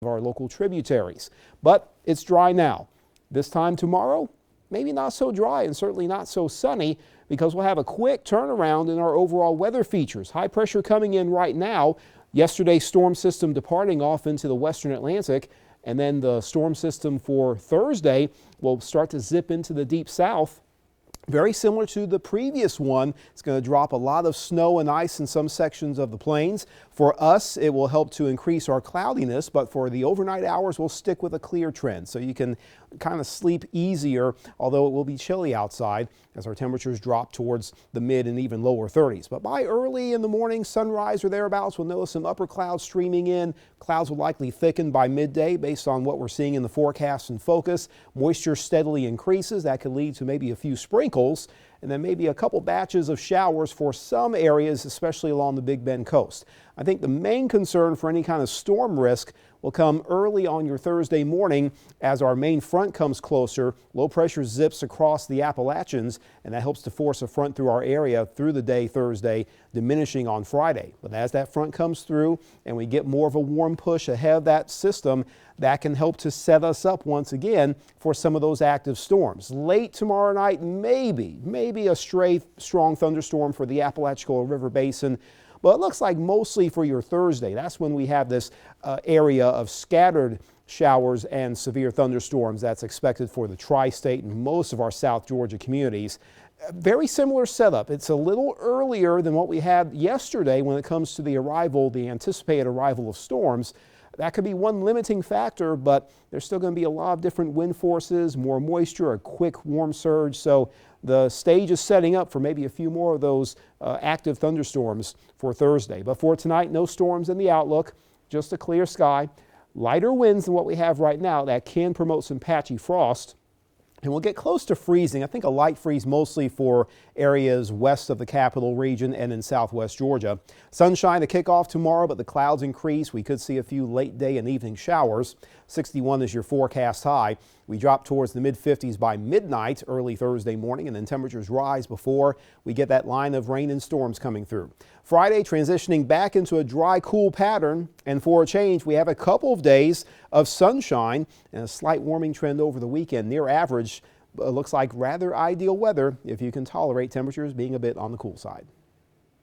of our local tributaries. But it's dry now. This time tomorrow, maybe not so dry and certainly not so sunny, because we'll have a quick turnaround in our overall weather features. High pressure coming in right now. Yesterday's storm system departing off into the western Atlantic, and then the storm system for Thursday will start to zip into the deep south. Very similar to the previous one. It's going to drop a lot of snow and ice in some sections of the plains. For us, it will help to increase our cloudiness, but for the overnight hours, we'll stick with a clear trend. So you can kind of sleep easier, although it will be chilly outside as our temperatures drop towards the mid and even lower 30s. But by early in the morning, sunrise or thereabouts, we'll notice some upper clouds streaming in. Clouds will likely thicken by midday based on what we're seeing in the forecast and focus. Moisture steadily increases. That could lead to maybe a few sprinkles, and then maybe a couple batches of showers for some areas, especially along the Big Bend coast. I think the main concern for any kind of storm risk will come early on your Thursday morning as our main front comes closer. Low pressure zips across the Appalachians, and that helps to force a front through our area through the day Thursday, diminishing on Friday. But as that front comes through and we get more of a warm push ahead of that system, that can help to set us up once again for some of those active storms. Late tomorrow night, maybe a stray strong thunderstorm for the Apalachicola River Basin. But it looks like mostly for your Thursday. That's when we have this area of scattered showers and severe thunderstorms that's expected for the tri-state and most of our South Georgia communities. Very similar setup. It's a little earlier than what we had yesterday when it comes to the anticipated arrival of storms. That could be one limiting factor, but there's still going to be a lot of different wind forces, more moisture, a quick warm surge. So the stage is setting up for maybe a few more of those active thunderstorms for Thursday. But for tonight, no storms in the outlook, just a clear sky. Lighter winds than what we have right now. That can promote some patchy frost. And we'll get close to freezing. I think a light freeze mostly for areas west of the capital region and in southwest Georgia. Sunshine to kick off tomorrow, but the clouds increase. We could see a few late day and evening showers. 61 is your forecast high. We drop towards the mid-50s by midnight early Thursday morning, and then temperatures rise before we get that line of rain and storms coming through. Friday transitioning back into a dry, cool pattern, and for a change, we have a couple of days of sunshine and a slight warming trend over the weekend. Near average looks like rather ideal weather if you can tolerate temperatures being a bit on the cool side.